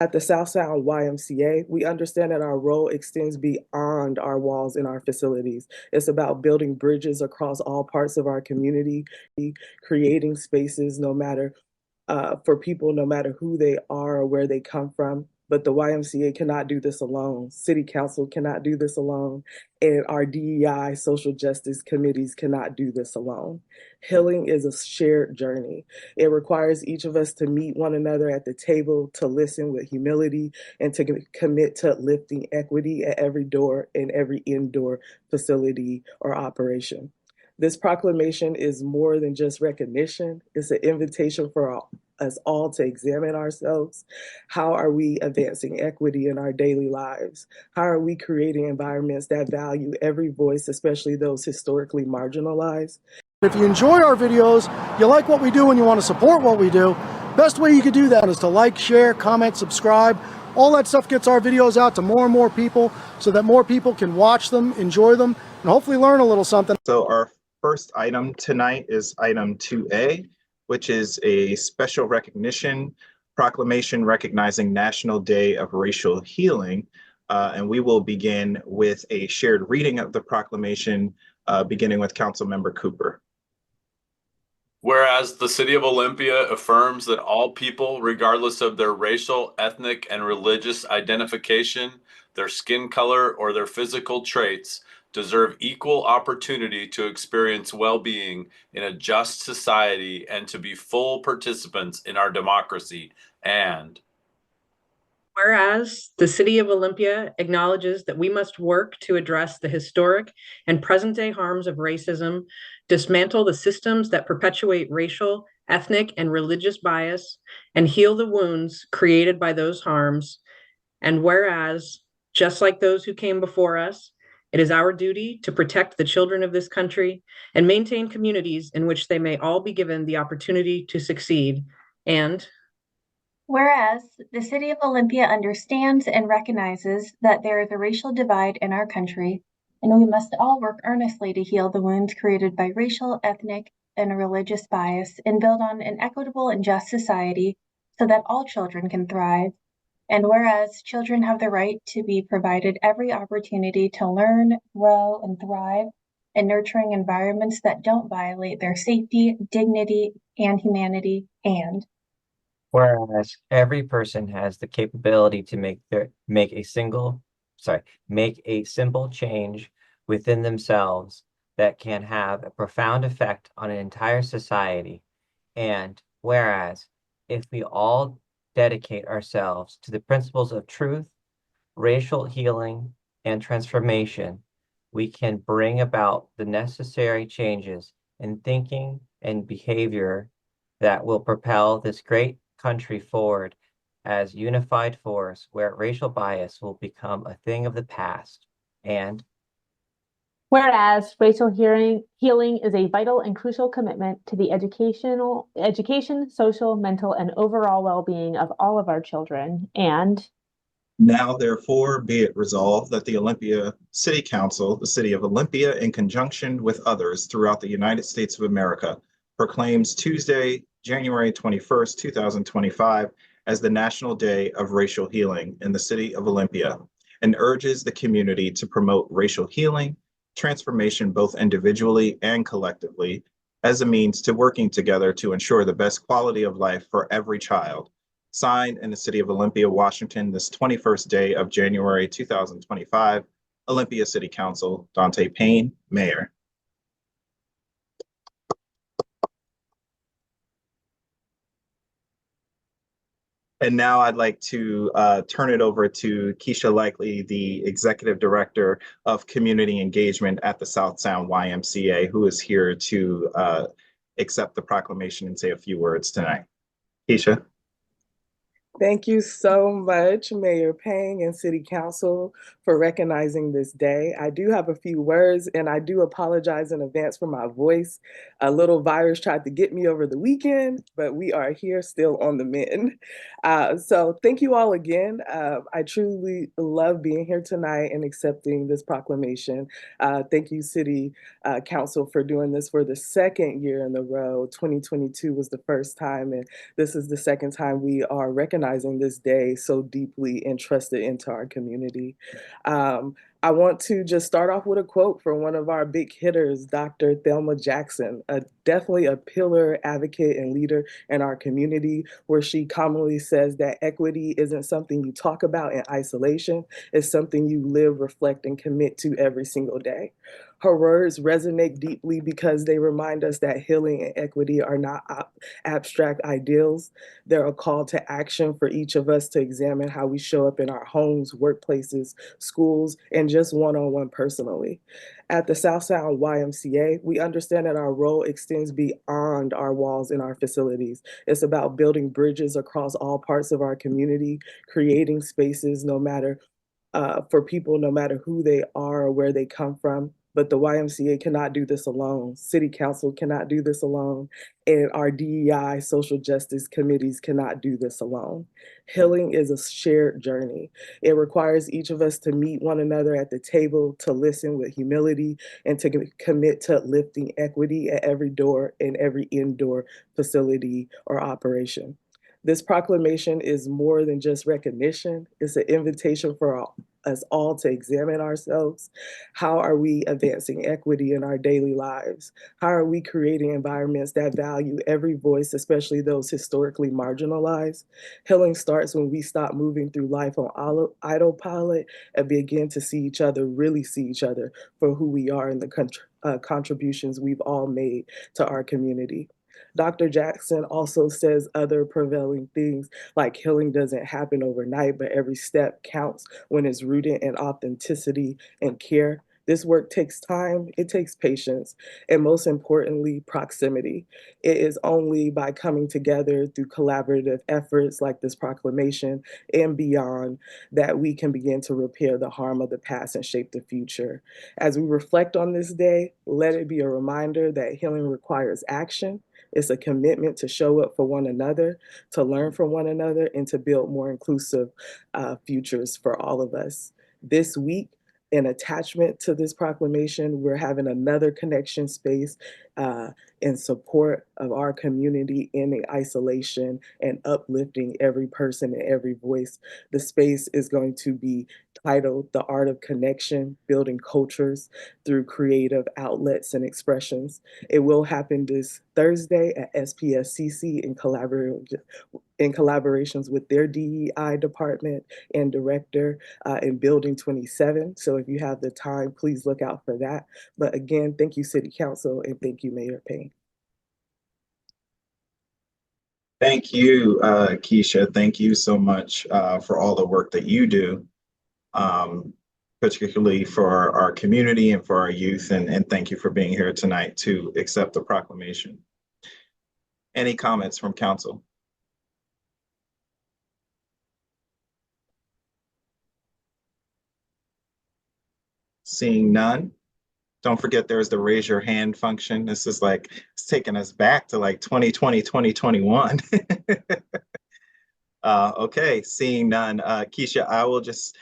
At the South Sound YMCA, we understand that our role extends beyond our walls in our facilities. It's about building bridges across all parts of our community, creating spaces no matter for people, no matter who they are or where they come from. But the YMCA cannot do this alone. City Council cannot do this alone. And our DEI Social Justice committees cannot do this alone. Healing is a shared journey. It requires each of us to meet one another at the table, to listen with humility, and to commit to lifting equity at every door in every indoor facility or operation. This proclamation is more than just recognition. It's an invitation for us all to examine ourselves. How are we advancing equity in our daily lives? How are we creating environments that value every voice, especially those historically marginalized? If you enjoy our videos, you like what we do and you want to support what we do, best way you could do that is to like, share, comment, subscribe. All that stuff gets our videos out to more and more people so that more people can watch them, enjoy them, and hopefully learn a little something. So our first item tonight is item 2A, which is a special recognition proclamation recognizing National Day of Racial Healing. And we will begin with a shared reading of the proclamation, beginning with Councilmember Cooper. Whereas the City of Olympia affirms that all people, regardless of their racial, ethnic, and religious identification, their skin color, or their physical traits, deserve equal opportunity to experience well-being in a just society and to be full participants in our democracy. And whereas the City of Olympia acknowledges that we must work to address the historic and present-day harms of racism, dismantle the systems that perpetuate racial, ethnic, and religious bias, and heal the wounds created by those harms. And whereas, just like those who came before us, it is our duty to protect the children of this country and maintain communities in which they may all be given the opportunity to succeed. And whereas the City of Olympia understands and recognizes that there is a racial divide in our country, and we must all work earnestly to heal the wounds created by racial, ethnic, and religious bias and build on an equitable and just society so that all children can thrive. And whereas children have the right to be provided every opportunity to learn, grow, and thrive in nurturing environments that don't violate their safety, dignity, and humanity. And whereas every person has the capability to make a simple change within themselves that can have a profound effect on an entire society. And whereas if we all dedicate ourselves to the principles of truth, racial healing, and transformation, we can bring about the necessary changes in thinking and behavior that will propel this great country forward as unified force where racial bias will become a thing of the past. And whereas racial healing is a vital and crucial commitment to the education, social, mental, and overall well-being of all of our children. And now, therefore, be it resolved that the Olympia City Council, the City of Olympia, in conjunction with others throughout the United States of America, proclaims Tuesday, January 21st, 2025, as the National Day of Racial Healing in the City of Olympia, and urges the community to promote racial healing, transformation both individually and collectively, as a means to working together to ensure the best quality of life for every child. Signed in the City of Olympia, Washington, this 21st day of January 2025, Olympia City Council, Dante Payne, Mayor. And now I'd like to turn it over to Keisha Likely, the Executive Director of Community Engagement at the South Sound YMCA, who is here to accept the proclamation and say a few words tonight. Keisha. Thank you so much, Mayor Payne and City Council, for recognizing this day. I do have a few words, and I do apologize in advance for my voice. A little virus tried to get me over the weekend, but we are here still on the mend. So thank you all again. I truly love being here tonight and accepting this proclamation. Thank you, City Council, for doing this for the second year in a row. 2022 was the first time, and this is the second time we are recognizing recognizing this day so deeply entrusted into our community. Um, I want to just start off with a quote from one of our big hitters, Dr. Thelma Jackson, definitely a pillar, advocate, and leader in our community, where she commonly says that equity isn't something you talk about in isolation, it's something you live, reflect, and commit to every single day. Her words resonate deeply because they remind us that healing and equity are not abstract ideals. They're a call to action for each of us to examine how we show up in our homes, workplaces, schools, and just one-on-one personally. At the South Sound YMCA, we understand that our role extends beyond our walls in our facilities. It's about building bridges across all parts of our community, creating spaces no matter for people, no matter who they are or where they come from. But the YMCA cannot do this alone. City Council cannot do this alone. And our DEI Social Justice committees cannot do this alone. Healing is a shared journey. It requires each of us to meet one another at the table, to listen with humility, and to commit to lifting equity at every door in every indoor facility or operation. This proclamation is more than just recognition. It's an invitation for us all to examine ourselves. How are we advancing equity in our daily lives? How are we creating environments that value every voice, especially those historically marginalized? Healing starts when we stop moving through life on autopilot and begin to see each other, really see each other for who we are and the contributions we've all made to our community. Dr. Jackson also says other prevailing things like healing doesn't happen overnight, but every step counts when it's rooted in authenticity and care. This work takes time, it takes patience, and most importantly, proximity. It is only by coming together through collaborative efforts like this proclamation and beyond that we can begin to repair the harm of the past and shape the future. As we reflect on this day, let it be a reminder that healing requires action. It's a commitment to show up for one another, to learn from one another, and to build more inclusive futures for all of us. This week, in attachment to this proclamation, we're having another connection space in support of our community in isolation and uplifting every person and every voice. The space is going to be titled The Art of Connection, Building Cultures Through Creative Outlets and Expressions. It will happen this Thursday at SPSCC in collaborations with their DEI department and director in Building 27. So if you have the time, please look out for that. But again, thank you, City Council, and thank you, Mayor Payne. Thank you, Keisha. Thank you so much for all the work that you do, particularly for our community and for our youth. And thank you for being here tonight to accept the proclamation. Any comments from council? Seeing none. Don't forget there's the raise your hand function. This is like, it's taking us back to like 2020, 2021. Okay, seeing none. Keisha, I will just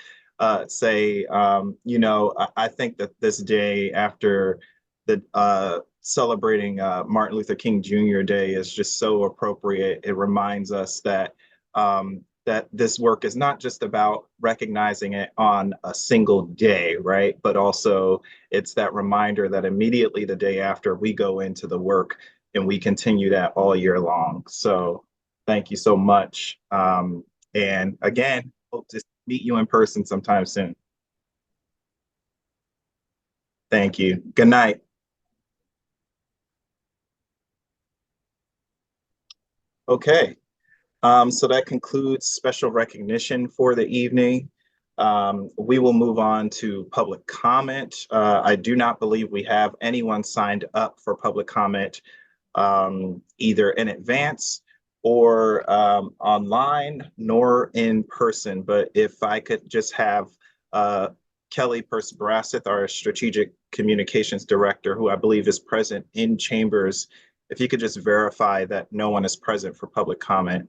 say, I think that this day after the celebrating Martin Luther King Jr. Day is just so appropriate. It reminds us that that this work is not just about recognizing it on a single day, right? But also it's that reminder that immediately the day after we go into the work and we continue that all year long. So thank you so much. And again, hope to meet you in person sometime soon. Thank you. Good night. Okay. So that concludes special recognition for the evening. We will move on to public comment. I do not believe we have anyone signed up for public comment either in advance or online nor in person. But if I could just have Kelly Perce-Barasseth, our Strategic Communications Director, who I believe is present in chambers, if you could just verify that no one is present for public comment.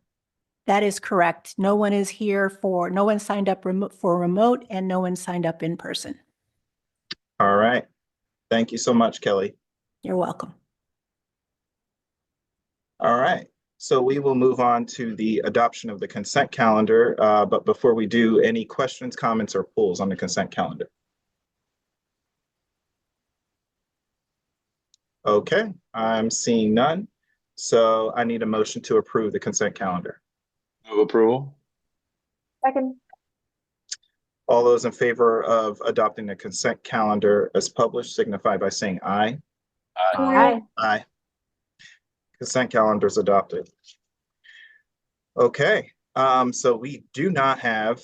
That is correct. No one is here no one signed up for remote and no one signed up in person. All right. Thank you so much, Kelly. You're welcome. All right. So we will move on to the adoption of the consent calendar. But before we do, any questions, comments, or polls on the consent calendar? Okay, I'm seeing none. So I need a motion to approve the consent calendar. Move approval. Second. All those in favor of adopting the consent calendar as published signify by saying aye. Aye. Aye. Consent calendar is adopted. Okay, so we do not have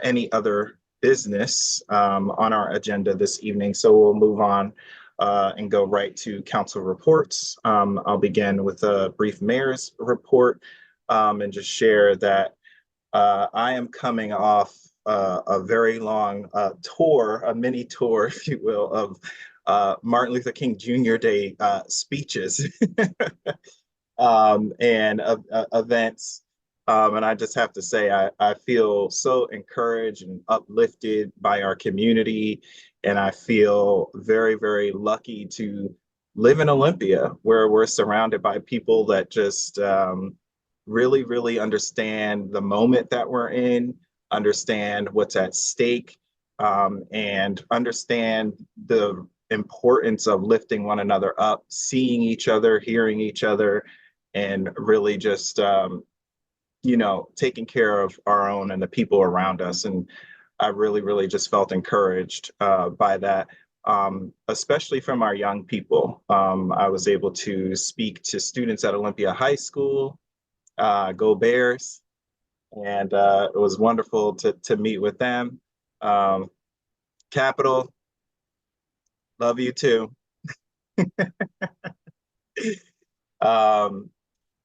any other business on our agenda this evening, so we'll move on and go right to council reports. I'll begin with a brief mayor's report and just share that I am coming off a very long tour, a mini tour, if you will, of Martin Luther King Jr. Day speeches and events. And I just have to say, I feel so encouraged and uplifted by our community. And I feel very, very lucky to live in Olympia, where we're surrounded by people that just really, really understand the moment that we're in, understand what's at stake, and understand the importance of lifting one another up, seeing each other, hearing each other, and really just taking care of our own and the people around us. And I really, really just felt encouraged by that, especially from our young people. I was able to speak to students at Olympia High School, Go Bears, and it was wonderful to meet with them. Capital, love you too.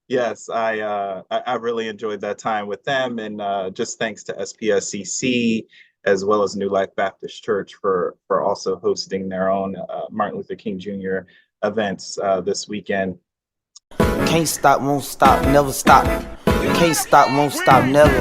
Yes, I really enjoyed that time with them, and just thanks to SPSCC as well as New Life Baptist Church for also hosting their own Martin Luther King Jr. events this weekend. Can't stop, won't stop, never stop. Can't stop, won't stop, never.